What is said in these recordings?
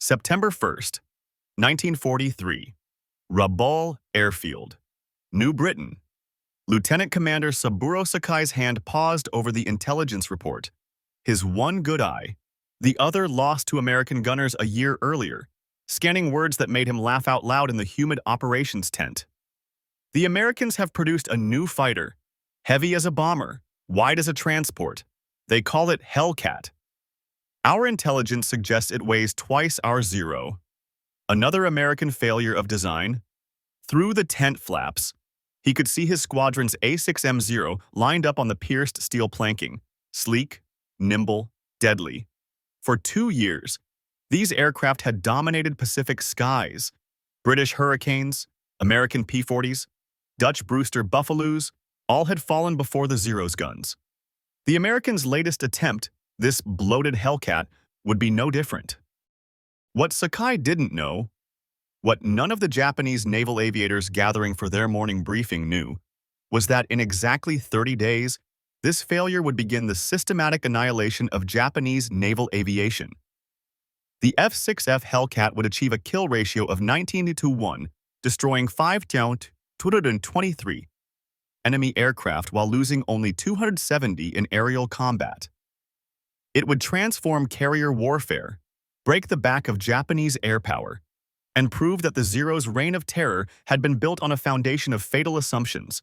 September 1st, 1943. Rabaul Airfield, New Britain. Lieutenant Commander Saburo Sakai's hand paused over the intelligence report. His one good eye, the other lost to American gunners a year earlier, scanning words that made him laugh out loud in the humid operations tent. The Americans have produced a new fighter, heavy as a bomber, wide as a transport. They call it Hellcat. Our intelligence suggests it weighs twice our Zero. Another American failure of design? Through the tent flaps, he could see his squadron's A6M Zero lined up on the pierced steel planking, sleek, nimble, deadly. For 2 years, these aircraft had dominated Pacific skies. British Hurricanes, American P-40s, Dutch Brewster Buffaloes, all had fallen before the Zero's guns. The Americans' latest attempt, this bloated Hellcat, would be no different. What Sakai didn't know, what none of the Japanese naval aviators gathering for their morning briefing knew, was that in exactly 30 days, this failure would begin the systematic annihilation of Japanese naval aviation. The F6F Hellcat would achieve a kill ratio of 19-to-1, destroying 5,223 enemy aircraft while losing only 270 in aerial combat. It would transform carrier warfare, break the back of Japanese air power, and prove that the Zero's reign of terror had been built on a foundation of fatal assumptions.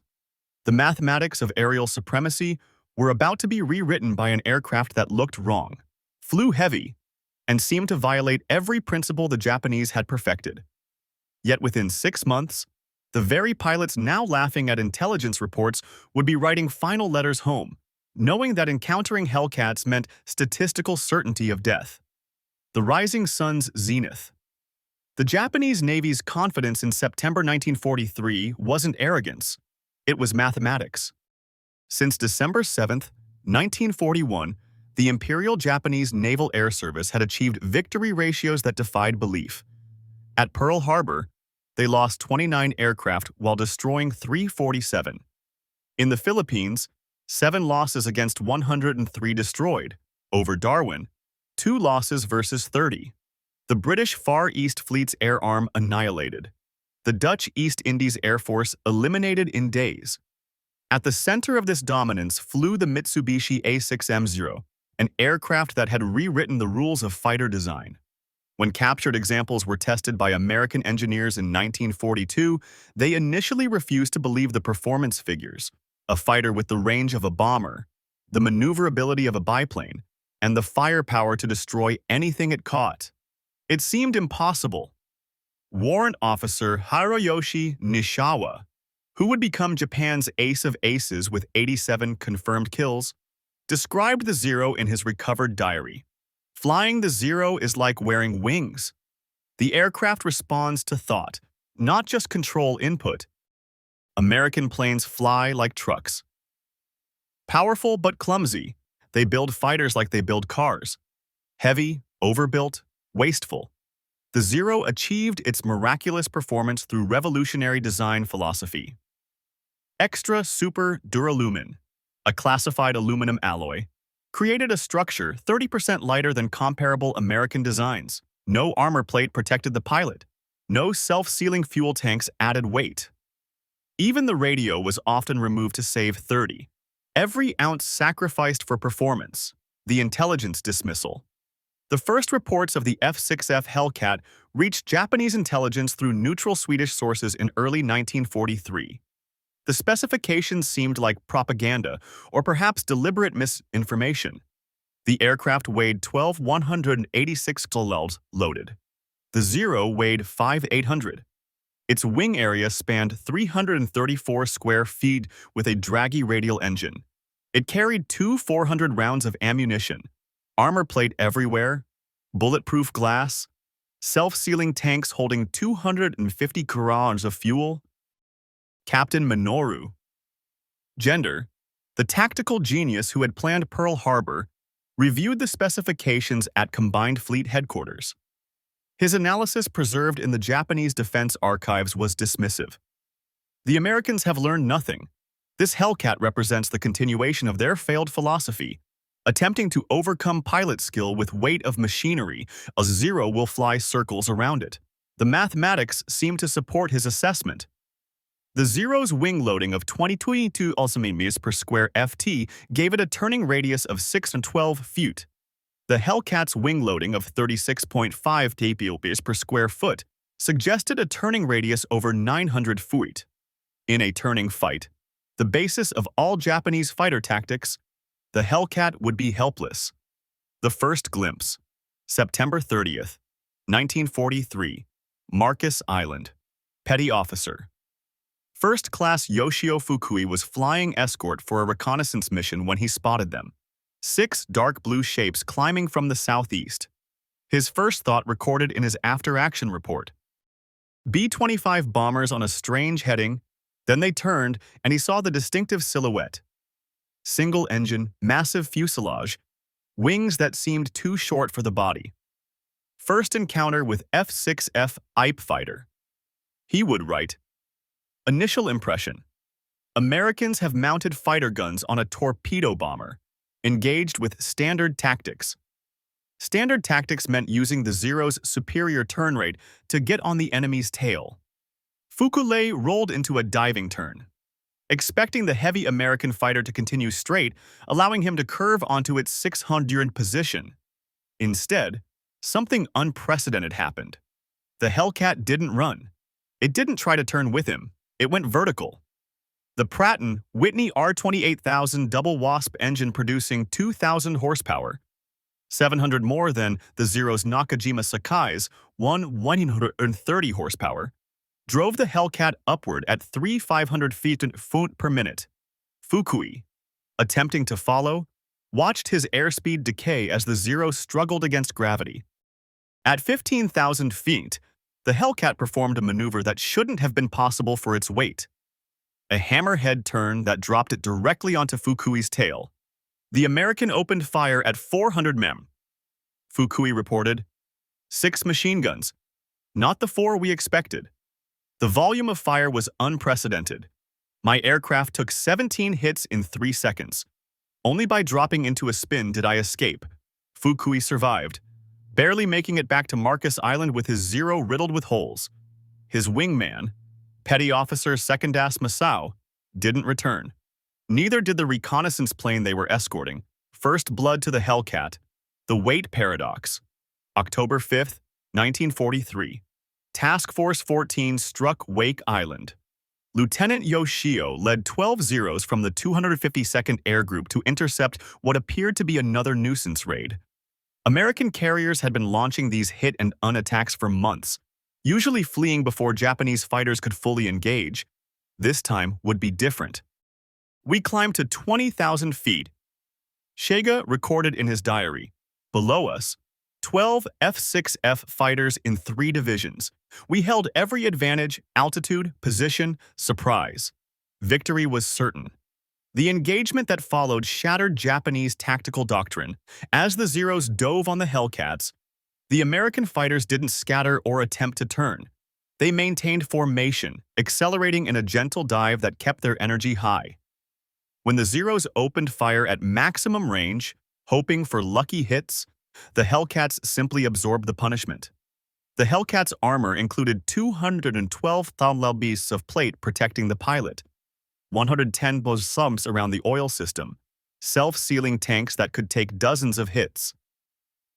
The mathematics of aerial supremacy were about to be rewritten by an aircraft that looked wrong, flew heavy, and seemed to violate every principle the Japanese had perfected. Yet within 6 months, the very pilots now laughing at intelligence reports would be writing final letters home, knowing that encountering Hellcats meant statistical certainty of death. The rising sun's zenith. The Japanese Navy's confidence in September 1943 wasn't arrogance, it was mathematics. Since December 7, 1941, the Imperial Japanese Naval Air Service had achieved victory ratios that defied belief. At Pearl Harbor, they lost 29 aircraft while destroying 347. In the Philippines, 7 losses against 103 destroyed. Over Darwin, 2 losses versus 30. The British Far East Fleet's air arm annihilated. The Dutch East Indies Air Force eliminated in days. At the center of this dominance flew the Mitsubishi A6M Zero, an aircraft that had rewritten the rules of fighter design. When captured examples were tested by American engineers in 1942, they initially refused to believe the performance figures: a fighter with the range of a bomber, the maneuverability of a biplane, and the firepower to destroy anything it caught. It seemed impossible. Warrant Officer Hiroyoshi Nishizawa, who would become Japan's ace of aces with 87 confirmed kills, described the Zero in his recovered diary. Flying the Zero is like wearing wings. The aircraft responds to thought, not just control input. American planes fly like trucks. Powerful but clumsy, they build fighters like they build cars. Heavy, overbuilt, wasteful. The Zero achieved its miraculous performance through revolutionary design philosophy. Extra Super Duralumin, a classified aluminum alloy, created a structure 30% lighter than comparable American designs. No armor plate protected the pilot. No self-sealing fuel tanks added weight. Even the radio was often removed to save 30. Every ounce sacrificed for performance. The intelligence dismissal. The first reports of the F6F Hellcat reached Japanese intelligence through neutral Swedish sources in early 1943. The specifications seemed like propaganda or perhaps deliberate misinformation. The aircraft weighed 12,186 kilograms loaded. The Zero weighed 5,800. Its wing area spanned 334 square feet with a draggy radial engine. It carried 2 400 rounds of ammunition, armor plate everywhere, bulletproof glass, self-sealing tanks holding 250 kilograms of fuel. Captain Minoru. Gender, the tactical genius who had planned Pearl Harbor, reviewed the specifications at Combined Fleet Headquarters. His analysis preserved in the Japanese Defense Archives was dismissive. The Americans have learned nothing. This Hellcat represents the continuation of their failed philosophy. Attempting to overcome pilot skill with weight of machinery, a Zero will fly circles around it. The mathematics seem to support his assessment. The Zero's wing loading of 2022 meters per square ft gave it a turning radius of 6 and 12 feet. The Hellcat's wing loading of 36.5 meters per square foot suggested a turning radius over 900 feet. In a turning fight, the basis of all Japanese fighter tactics, the Hellcat would be helpless. The first glimpse, September 30th, 1943, Marcus Island. Petty Officer. First Class Yoshio Fukui was flying escort for a reconnaissance mission when he spotted them. 6 dark blue shapes climbing from the southeast. His first thought recorded in his after-action report. B-25 bombers on a strange heading, then they turned and he saw the distinctive silhouette. Single engine, massive fuselage, wings that seemed too short for the body. First encounter with F6F IPE fighter. He would write, initial impression. Americans have mounted fighter guns on a torpedo bomber, engaged with standard tactics. Standard tactics meant using the Zero's superior turn rate to get on the enemy's tail. Fukui rolled into a diving turn, expecting the heavy American fighter to continue straight, allowing him to curve onto its 600 position. Instead, something unprecedented happened. The Hellcat didn't run. It didn't try to turn with him. It went vertical. The Pratt & Whitney R28000 double Wasp engine producing 2,000 horsepower, 700 more than the Zero's Nakajima Sakai's 130 horsepower, drove the Hellcat upward at 3,500 feet per minute. Fukui, attempting to follow, watched his airspeed decay as the Zero struggled against gravity. At 15,000 feet, the Hellcat performed a maneuver that shouldn't have been possible for its weight. A hammerhead turn that dropped it directly onto Fukui's tail. The American opened fire at 400 m. Fukui reported, 6 machine guns, not the 4 we expected. The volume of fire was unprecedented. My aircraft took 17 hits in 3 seconds. Only by dropping into a spin did I escape. Fukui survived, barely making it back to Marcus Island with his Zero riddled with holes. His wingman, Petty Officer Secondas Masao, didn't return. Neither did the reconnaissance plane they were escorting. First blood to the Hellcat. The weight paradox. October 5th, 1943. Task Force 14 struck Wake Island. Lieutenant Yoshio led 12 Zeros from the 252nd Air Group to intercept what appeared to be another nuisance raid. American carriers had been launching these hit-and-run attacks for months, usually fleeing before Japanese fighters could fully engage. This time would be different. We climbed to 20,000 feet. Shiga recorded in his diary, below us, 12 F6F fighters in 3 divisions. We held every advantage, altitude, position, surprise. Victory was certain. The engagement that followed shattered Japanese tactical doctrine. As the Zeros dove on the Hellcats, the American fighters didn't scatter or attempt to turn. They maintained formation, accelerating in a gentle dive that kept their energy high. When the Zeros opened fire at maximum range, hoping for lucky hits, the Hellcats simply absorbed the punishment. The Hellcat's armor included 212 thumps of plate protecting the pilot, 110 sumps around the oil system, self-sealing tanks that could take dozens of hits.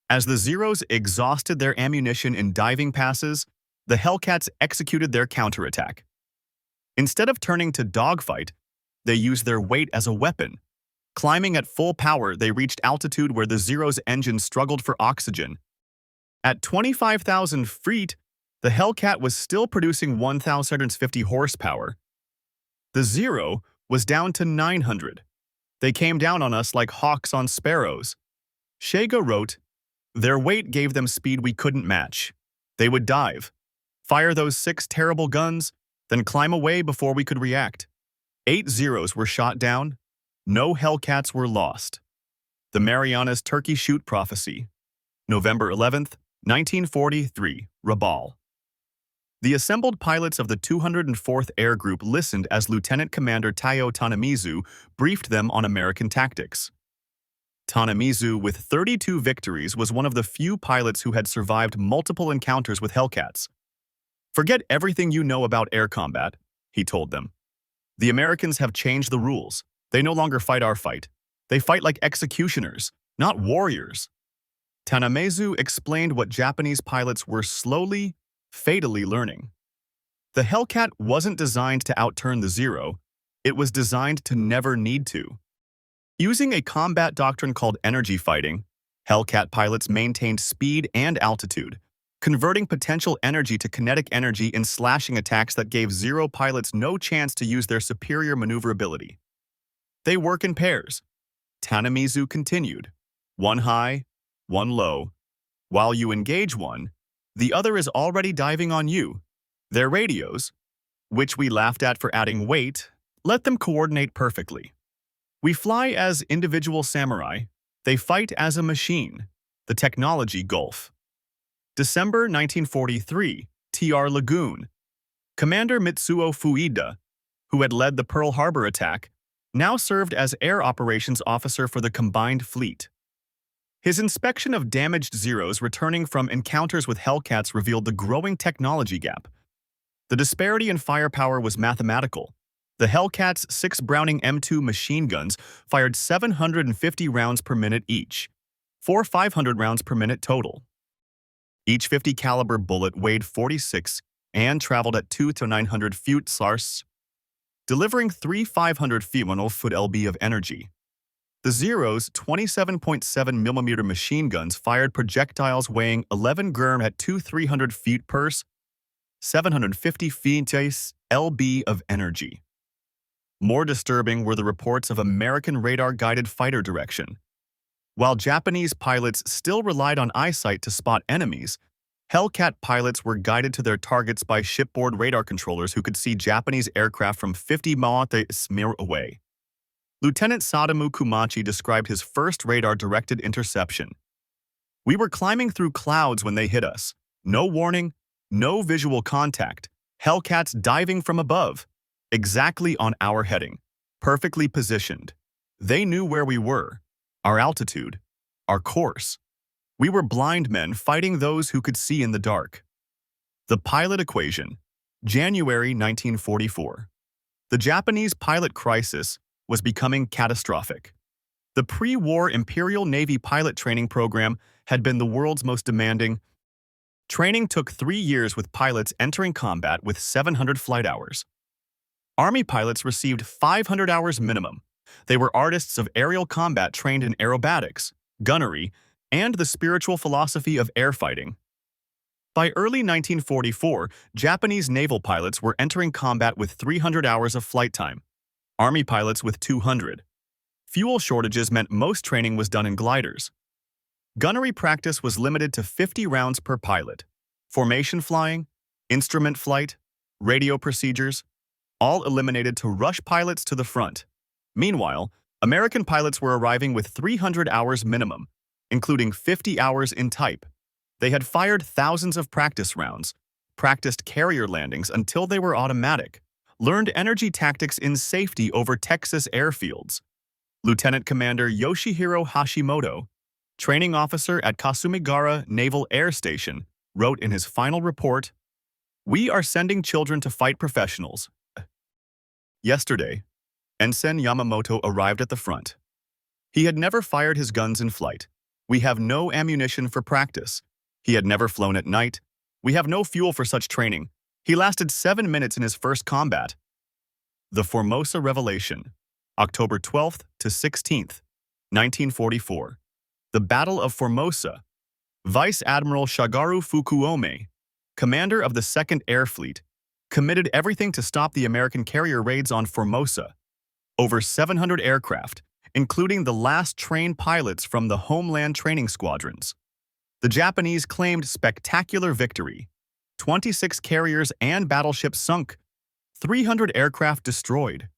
As the Zeros exhausted their ammunition in diving passes, the Hellcats executed their counterattack. Instead of turning to dogfight, they used their weight as a weapon. Climbing at full power, they reached altitude where the Zero's engine struggled for oxygen. At 25,000 feet, the Hellcat was still producing 1,050 horsepower. The Zero was down to 900. They came down on us like hawks on sparrows. Shiga wrote, their weight gave them speed we couldn't match. They would dive, fire those 6 terrible guns, then climb away before we could react. 8 Zeros were shot down. No Hellcats were lost. The Marianas Turkey Shoot Prophecy. November 11th, 1943, Rabaul. The assembled pilots of the 204th Air Group listened as Lieutenant Commander Taiyo Tanamizu briefed them on American tactics. Tanamizu, with 32 victories, was one of the few pilots who had survived multiple encounters with Hellcats. "Forget everything you know about air combat," he told them. "The Americans have changed the rules. They no longer fight our fight. They fight like executioners, not warriors." Tanamizu explained what Japanese pilots were slowly, fatally learning. The Hellcat wasn't designed to outturn the Zero. It was designed to never need to. Using a combat doctrine called energy fighting, Hellcat pilots maintained speed and altitude, converting potential energy to kinetic energy in slashing attacks that gave Zero pilots no chance to use their superior maneuverability. "They work in pairs," Tanamizu continued. "One high, one low. While you engage one, the other is already diving on you. Their radios, which we laughed at for adding weight, let them coordinate perfectly. We fly as individual samurai. They fight as a machine. The technology gulf." December 1943, TR Lagoon. Commander Mitsuo Fuida, who had led the Pearl Harbor attack, now served as Air Operations Officer for the combined fleet. His inspection of damaged Zeros returning from encounters with Hellcats revealed the growing technology gap. The disparity in firepower was mathematical. The Hellcat's 6 Browning M2 machine guns fired 750 rounds per minute each, 500 rounds per minute total. Each 50 caliber bullet weighed 46 and traveled at 2 to 900 feet SARS, delivering 3,500 feet 1 foot lb of energy. The Zero's 27.7 mm machine guns fired projectiles weighing 11 grm at 2,300 feet per 750 feet lb of energy. More disturbing were the reports of American radar-guided fighter direction. While Japanese pilots still relied on eyesight to spot enemies, Hellcat pilots were guided to their targets by shipboard radar controllers who could see Japanese aircraft from 50 miles away. Lieutenant Sadamu Kumachi described his first radar-directed interception. "We were climbing through clouds when they hit us. No warning, no visual contact. Hellcats diving from above. Exactly on our heading, perfectly positioned. They knew where we were, our altitude, our course. We were blind men fighting those who could see in the dark." The pilot equation, January 1944. The Japanese pilot crisis was becoming catastrophic. The pre-war Imperial Navy pilot training program had been the world's most demanding. Training took 3 years with pilots entering combat with 700 flight hours. Army pilots received 500 hours minimum. They were artists of aerial combat trained in aerobatics, gunnery, and the spiritual philosophy of air fighting. By early 1944, Japanese naval pilots were entering combat with 300 hours of flight time. Army pilots with 200. Fuel shortages meant most training was done in gliders. Gunnery practice was limited to 50 rounds per pilot. Formation flying, instrument flight, radio procedures, all eliminated to rush pilots to the front. Meanwhile, American pilots were arriving with 300 hours minimum, including 50 hours in type. They had fired thousands of practice rounds, practiced carrier landings until they were automatic, learned energy tactics in safety over Texas airfields. Lieutenant Commander Yoshihiro Hashimoto, training officer at Kasumigara Naval Air Station, wrote in his final report, "We are sending children to fight professionals." Yesterday, Ensign Yamamoto arrived at the front. He had never fired his guns in flight. "We have no ammunition for practice." He had never flown at night. "We have no fuel for such training." He lasted 7 minutes in his first combat. The Formosa Revelation, October 12th to 16th, 1944. The Battle of Formosa. Vice Admiral Shagaru Fukuome, commander of the 2nd Air Fleet, committed everything to stop the American carrier raids on Formosa. Over 700 aircraft, including the last trained pilots from the homeland training squadrons. The Japanese claimed spectacular victory. 26 carriers and battleships sunk, 300 aircraft destroyed.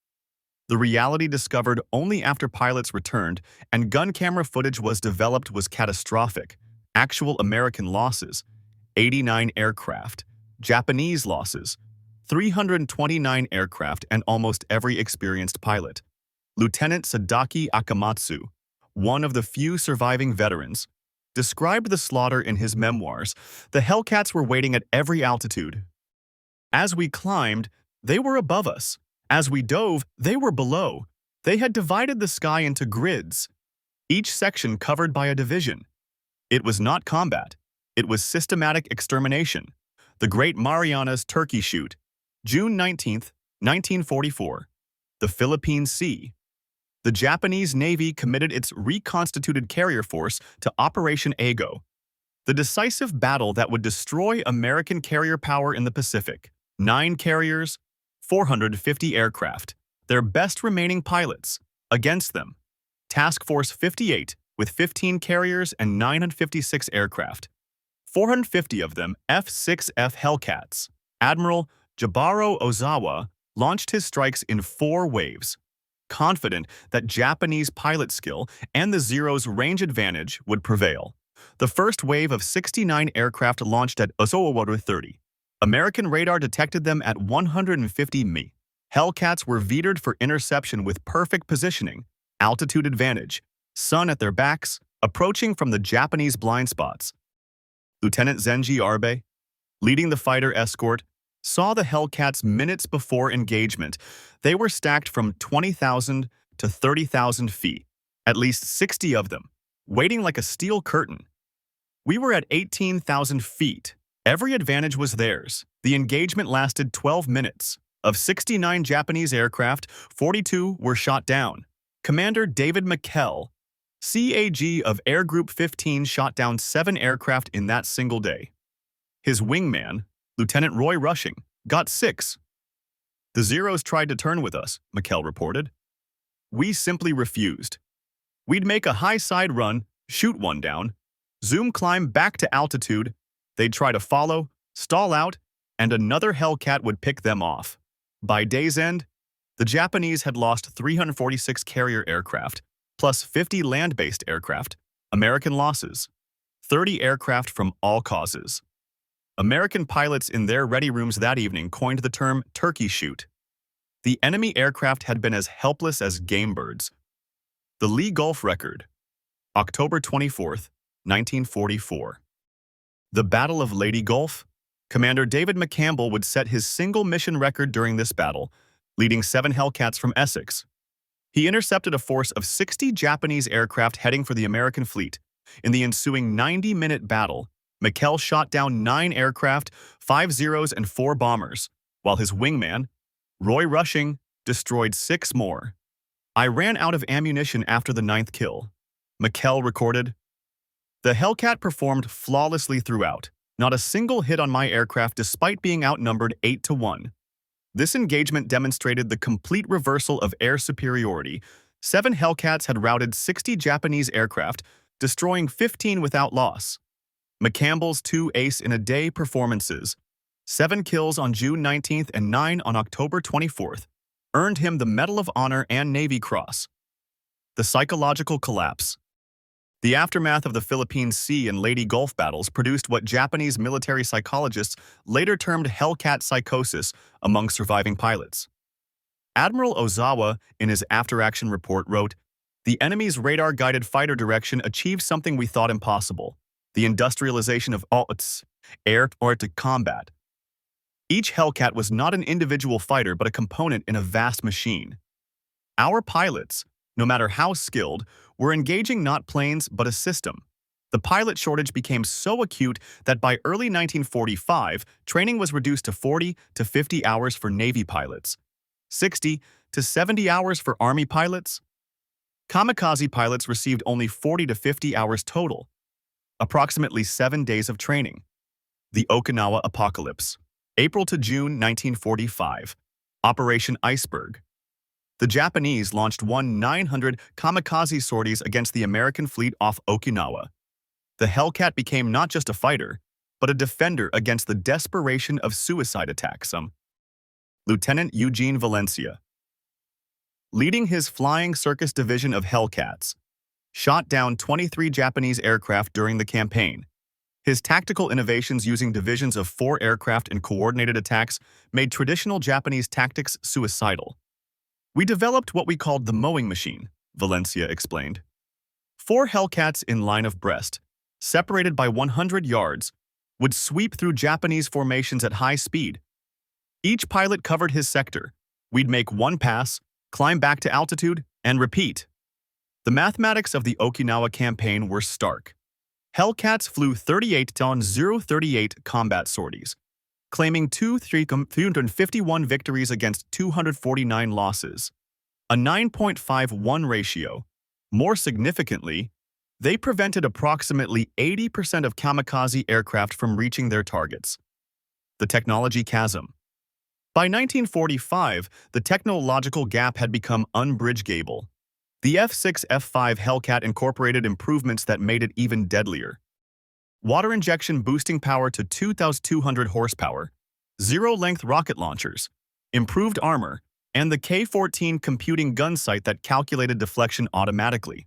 The reality discovered only after pilots returned and gun camera footage was developed was catastrophic. Actual American losses, 89 aircraft. Japanese losses, 329 aircraft and almost every experienced pilot. Lieutenant Sadaki Akamatsu, one of the few surviving veterans, described the slaughter in his memoirs. The Hellcats were waiting at every altitude. As we climbed, they were above us. As we dove, they were below. They had divided the sky into grids, each section covered by a division. It was not combat. It was systematic extermination. The Great Marianas Turkey Shoot, June 19, 1944. The Philippine Sea. The Japanese Navy committed its reconstituted carrier force to Operation Ago, the decisive battle that would destroy American carrier power in the Pacific. 9 carriers, 450 aircraft, their best remaining pilots, against them. Task Force 58, with 15 carriers and 956 aircraft. 450 of them F6F Hellcats. Admiral Saburo Ozawa launched his strikes in 4 waves, confident that Japanese pilot skill and the Zero's range advantage would prevail. The first wave of 69 aircraft launched at Ozawa 30. American radar detected them at 150 mi. Hellcats were vetoed for interception with perfect positioning, altitude advantage, sun at their backs, approaching from the Japanese blind spots. Lieutenant Zenji Arbe, leading the fighter escort, saw the Hellcats minutes before engagement. They were stacked from 20,000 to 30,000 feet, at least 60 of them, waiting like a steel curtain. We were at 18,000 feet. Every advantage was theirs. The engagement lasted 12 minutes. Of 69 Japanese aircraft, 42 were shot down. Commander David McCampbell, CAG of Air Group 15, shot down 7 aircraft in that single day. His wingman, Lieutenant Roy Rushing, got 6. The Zeros tried to turn with us, McCampbell reported. We simply refused. We'd make a high side run, shoot one down, zoom climb back to altitude. They'd try to follow, stall out, and another Hellcat would pick them off. By day's end, the Japanese had lost 346 carrier aircraft, plus 50 land-based aircraft. American losses: 30 aircraft from all causes. American pilots in their ready rooms that evening coined the term turkey shoot. The enemy aircraft had been as helpless as game birds. The Lee Gulf record, October 24, 1944. The Battle of Leyte Gulf. Commander David McCampbell would set his single mission record during this battle, leading 7 Hellcats from Essex. He intercepted a force of 60 Japanese aircraft heading for the American fleet. In the ensuing 90-minute battle, McCampbell shot down 9 aircraft, 5 Zeros, and 4 bombers, while his wingman, Roy Rushing, destroyed 6 more. I ran out of ammunition after the 9th kill, McCampbell recorded. The Hellcat performed flawlessly throughout, not a single hit on my aircraft despite being outnumbered 8-1. This engagement demonstrated the complete reversal of air superiority. 7 Hellcats had routed 60 Japanese aircraft, destroying 15 without loss. McCampbell's 2 ace-in-a-day performances, 7 kills on June 19th and 9 on October 24th, earned him the Medal of Honor and Navy Cross. The psychological collapse. The aftermath of the Philippine Sea and Leyte Gulf battles produced what Japanese military psychologists later termed Hellcat psychosis among surviving pilots. Admiral Ozawa, in his after-action report, wrote, "The enemy's radar-guided fighter direction achieved something we thought impossible: the industrialization of air-to combat. Each Hellcat was not an individual fighter but a component in a vast machine. Our pilots, no matter how skilled, were engaging not planes but a system. The pilot shortage became so acute that by early 1945, training was reduced to 40 to 50 hours for Navy pilots, 60 to 70 hours for Army pilots. Kamikaze pilots received only 40 to 50 hours total, approximately 7 days of training." The Okinawa Apocalypse, April to June 1945. Operation Iceberg. The Japanese launched 900 kamikaze sorties against the American fleet off Okinawa. The Hellcat became not just a fighter, but a defender against the desperation of suicide attacks. Lieutenant Eugene Valencia, leading his Flying Circus division of Hellcats, shot down 23 Japanese aircraft during the campaign. His tactical innovations using divisions of 4 aircraft in coordinated attacks made traditional Japanese tactics suicidal. "We developed what we called the mowing machine," Valencia explained. Four Hellcats in line of breast, separated by 100 yards, would sweep through Japanese formations at high speed. Each pilot covered his sector. We'd make one pass, climb back to altitude, and repeat. The mathematics of the Okinawa campaign were stark. Hellcats flew 38-038 combat sorties, claiming 351 victories against 249 losses, a 9.51 ratio. More significantly, they prevented approximately 80% of kamikaze aircraft from reaching their targets. The technology chasm. By 1945, the technological gap had become unbridgeable. The F6F Hellcat incorporated improvements that made it even deadlier. Water injection boosting power to 2,200 horsepower, zero-length rocket launchers, improved armor, and the K-14 computing gun sight that calculated deflection automatically.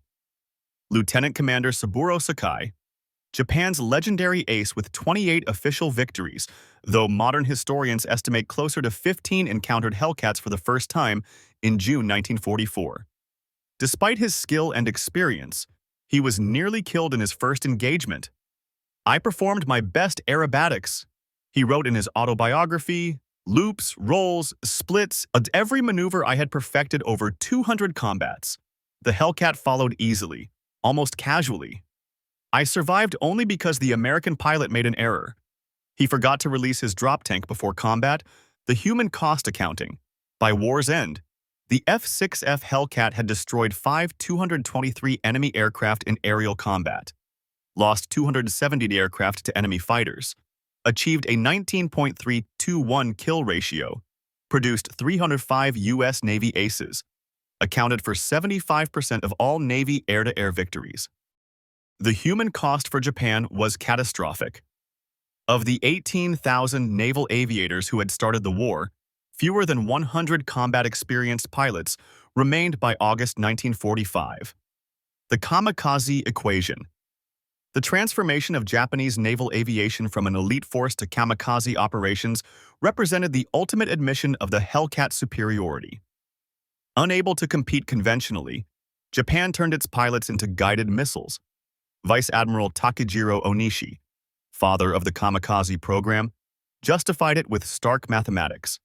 Lieutenant Commander Saburo Sakai, Japan's legendary ace with 28 official victories, though modern historians estimate closer to 15 encountered Hellcats for the first time in June 1944. Despite his skill and experience, he was nearly killed in his first engagement. "I performed my best aerobatics," he wrote in his autobiography. "Loops, rolls, splits, every maneuver I had perfected over 200 combats. The Hellcat followed easily, almost casually. I survived only because the American pilot made an error. He forgot to release his drop tank before combat, the human cost accounting. By war's end, the F6F Hellcat had destroyed 223 enemy aircraft in aerial combat, lost 270 aircraft to enemy fighters, achieved a 19.321 kill ratio, produced 305 U.S. Navy aces, accounted for 75% of all Navy air-to-air victories. The human cost for Japan was catastrophic. Of the 18,000 naval aviators who had started the war, fewer than 100 combat-experienced pilots remained by August 1945. The kamikaze equation. The transformation of Japanese naval aviation from an elite force to kamikaze operations represented the ultimate admission of the Hellcat superiority. Unable to compete conventionally, Japan turned its pilots into guided missiles. Vice Admiral Takejiro Onishi, father of the kamikaze program, justified it with stark mathematics.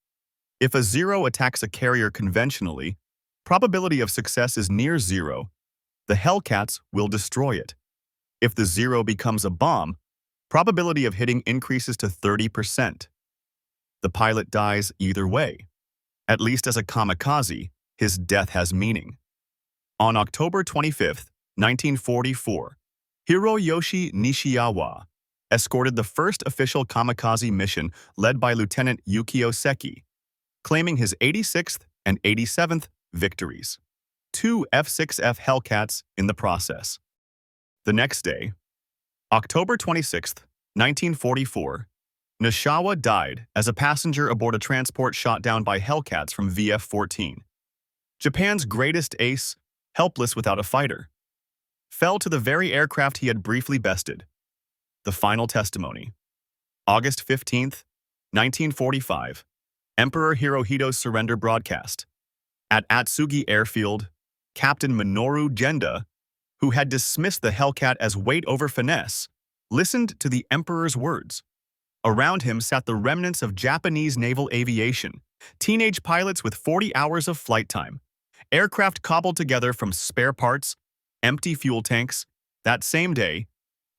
If a Zero attacks a carrier conventionally, probability of success is near zero. The Hellcats will destroy it. If the Zero becomes a bomb, probability of hitting increases to 30%. The pilot dies either way. At least as a kamikaze, his death has meaning. On October 25, 1944, Hiroyoshi Nishiyawa escorted the first official kamikaze mission led by Lieutenant Yukio Seki, claiming his 86th and 87th victories. 2 F6F Hellcats in the process. The next day, October 26, 1944, Nishiyawa died as a passenger aboard a transport shot down by Hellcats from VF-14. Japan's greatest ace, helpless without a fighter, fell to the very aircraft he had briefly bested. The final testimony. August 15, 1945, Emperor Hirohito's surrender broadcast. At Atsugi Airfield, Captain Minoru Genda, who had dismissed the Hellcat as weight over finesse, listened to the Emperor's words. Around him sat the remnants of Japanese naval aviation, teenage pilots with 40 hours of flight time, aircraft cobbled together from spare parts, empty fuel tanks. That same day,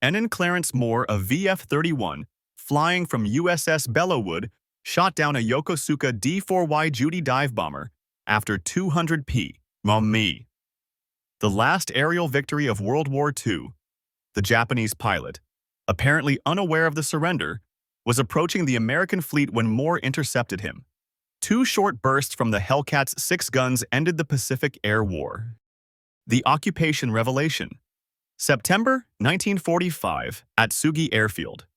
Enon Clarence Moore of VF-31, flying from USS Bellewood, shot down a Yokosuka D-4Y Judy dive bomber after 200 p.m. The last aerial victory of World War II, the Japanese pilot, apparently unaware of the surrender, was approaching the American fleet when Moore intercepted him. 2 short bursts from the Hellcat's 6 guns ended the Pacific Air War. The occupation revelation. September 1945, Atsugi Airfield.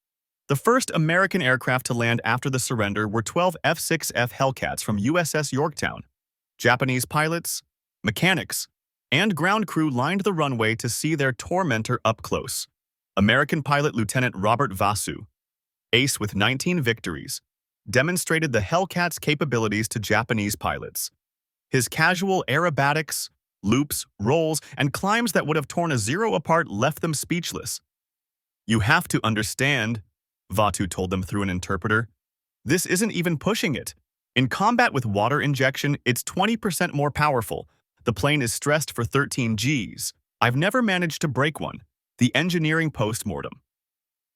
The first American aircraft to land after the surrender were 12 F6F Hellcats from USS Yorktown. Japanese pilots, mechanics, and ground crew lined the runway to see their tormentor up close. American pilot Lieutenant Robert Vasu, ace with 19 victories, demonstrated the Hellcat's capabilities to Japanese pilots. His casual aerobatics, Loops, rolls, and climbs that would have torn a Zero apart left them speechless. "You have to understand," Vatu told them through an interpreter. "This isn't even pushing it. In combat with water injection, it's 20% more powerful. The plane is stressed for 13 Gs. I've never managed to break one." The engineering postmortem.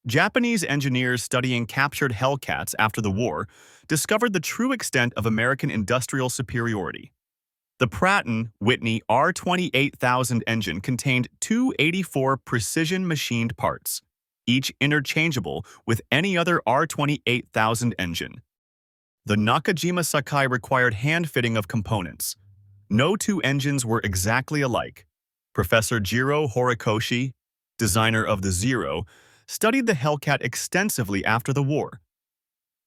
Japanese engineers studying captured Hellcats after the war discovered the true extent of American industrial superiority. The Pratt & Whitney R28000 engine contained 284 precision-machined parts, each interchangeable with any other R28000 engine. The Nakajima Sakai required hand-fitting of components. No two engines were exactly alike. Professor Jiro Horikoshi, designer of the Zero, studied the Hellcat extensively after the war.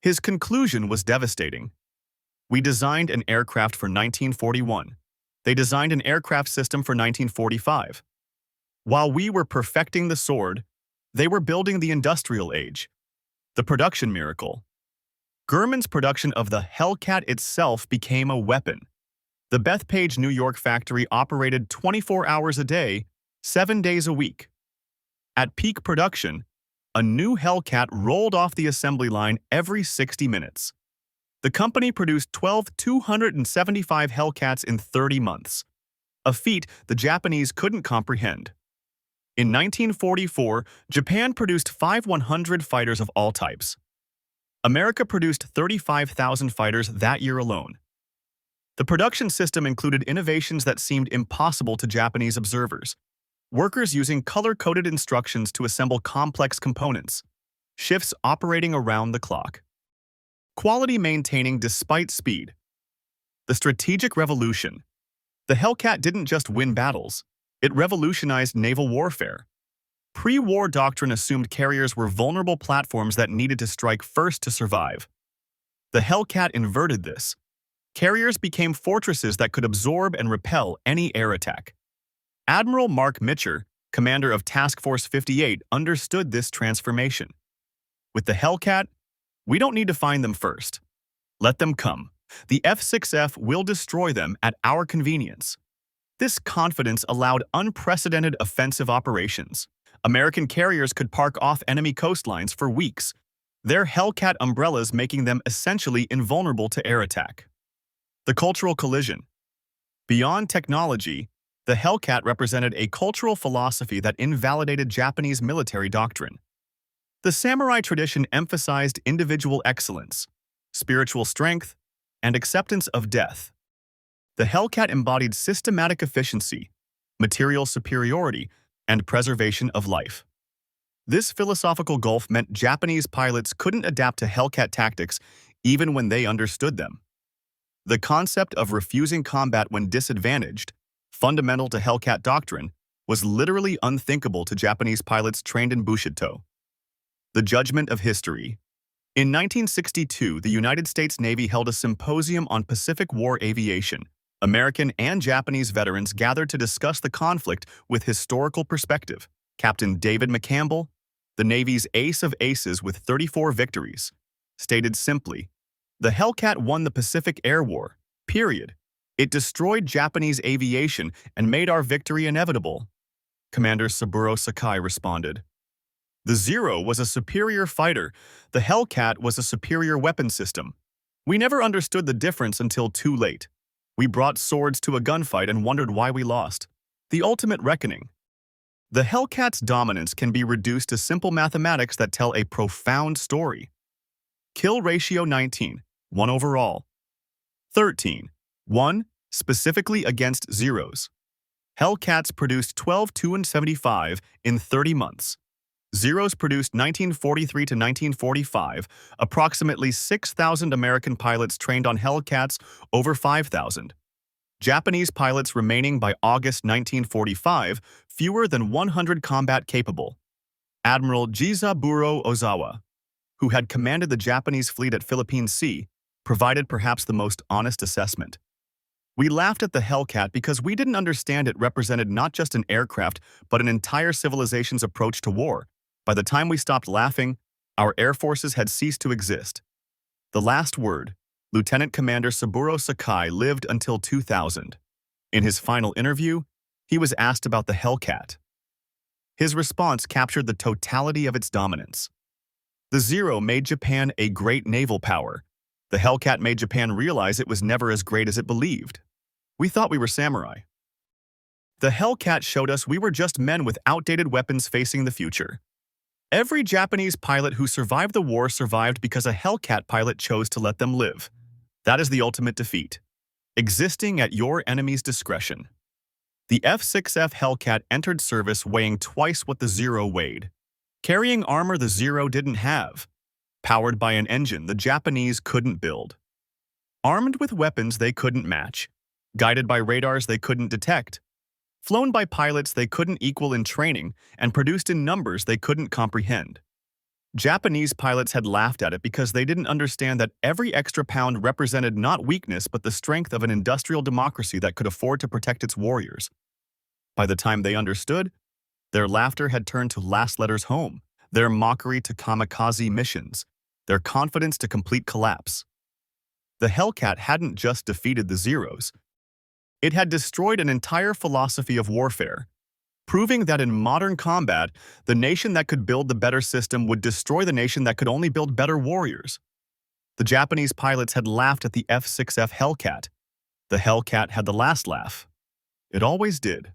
His conclusion was devastating. "We designed an aircraft for 1941. They designed an aircraft system for 1945. While we were perfecting the sword, they were building the industrial age. The production miracle." German's production of the Hellcat itself became a weapon. The Bethpage, New York factory operated 24 hours a day, 7 days a week. At peak production, a new Hellcat rolled off the assembly line every 60 minutes. The company produced 275 Hellcats in 30 months, a feat the Japanese couldn't comprehend. In 1944, Japan produced 5 100 fighters of all types. America produced 35,000 fighters that year alone. The production system included innovations that seemed impossible to Japanese observers. Workers using color-coded instructions to assemble complex components. Shifts operating around the clock. Quality maintaining despite speed. The strategic revolution. The Hellcat didn't just win battles. It revolutionized naval warfare. Pre-war doctrine assumed carriers were vulnerable platforms that needed to strike first to survive. The Hellcat inverted this. Carriers became fortresses that could absorb and repel any air attack. Admiral Mark Mitcher, commander of Task Force 58, understood this transformation. With the Hellcat, we don't need to find them first. Let them come. The F6F will destroy them at our convenience. This confidence allowed unprecedented offensive operations. American carriers could park off enemy coastlines for weeks, their Hellcat umbrellas making them essentially invulnerable to air attack. The cultural collision. Beyond technology, the Hellcat represented a cultural philosophy that invalidated Japanese military doctrine. The samurai tradition emphasized individual excellence, spiritual strength, and acceptance of death. The Hellcat embodied systematic efficiency, material superiority, and preservation of life. This philosophical gulf meant Japanese pilots couldn't adapt to Hellcat tactics even when they understood them. The concept of refusing combat when disadvantaged, fundamental to Hellcat doctrine, was literally unthinkable to Japanese pilots trained in Bushido. The judgment of history. In 1962, the United States Navy held a symposium on Pacific War aviation. American and Japanese veterans gathered to discuss the conflict with historical perspective. Captain David McCampbell, the Navy's ace of aces with 34 victories, stated simply, "The Hellcat won the Pacific Air War, period. It destroyed Japanese aviation and made our victory inevitable." Commander Saburo Sakai responded, "The Zero was a superior fighter. The Hellcat was a superior weapon system. We never understood the difference until too late. We brought swords to a gunfight and wondered why we lost. The ultimate reckoning." The Hellcat's dominance can be reduced to simple mathematics that tell a profound story. Kill ratio 19, 1 overall. 13, 1, specifically against Zeros. Hellcats produced 12,275 in 30 months. Zeros produced 1943 to 1945, approximately 6,000 American pilots trained on Hellcats, over 5,000. Japanese pilots remaining by August 1945, fewer than 100 combat-capable. Admiral Saburo Ozawa, who had commanded the Japanese fleet at Philippine Sea, provided perhaps the most honest assessment. "We laughed at the Hellcat because we didn't understand it represented not just an aircraft, but an entire civilization's approach to war. By the time we stopped laughing, our air forces had ceased to exist." The last word, Lieutenant Commander Saburo Sakai, lived until 2000. In his final interview, he was asked about the Hellcat. His response captured the totality of its dominance. The Zero made Japan a great naval power. The Hellcat made Japan realize it was never as great as it believed. We thought we were samurai. The Hellcat showed us we were just men with outdated weapons facing the future. Every Japanese pilot who survived the war survived because a Hellcat pilot chose to let them live. That is the ultimate defeat. Existing at your enemy's discretion. The F6F Hellcat entered service weighing twice what the Zero weighed. Carrying armor the Zero didn't have. Powered by an engine the Japanese couldn't build. Armed with weapons they couldn't match. Guided by radars they couldn't detect. Flown by pilots they couldn't equal in training, and produced in numbers they couldn't comprehend. Japanese pilots had laughed at it because they didn't understand that every extra pound represented not weakness but the strength of an industrial democracy that could afford to protect its warriors. By the time they understood, their laughter had turned to last letters home, their mockery to kamikaze missions, their confidence to complete collapse. The Hellcat hadn't just defeated the Zeros. It had destroyed an entire philosophy of warfare, proving that in modern combat, the nation that could build the better system would destroy the nation that could only build better warriors. The Japanese pilots had laughed at the F6F Hellcat. The Hellcat had the last laugh. It always did.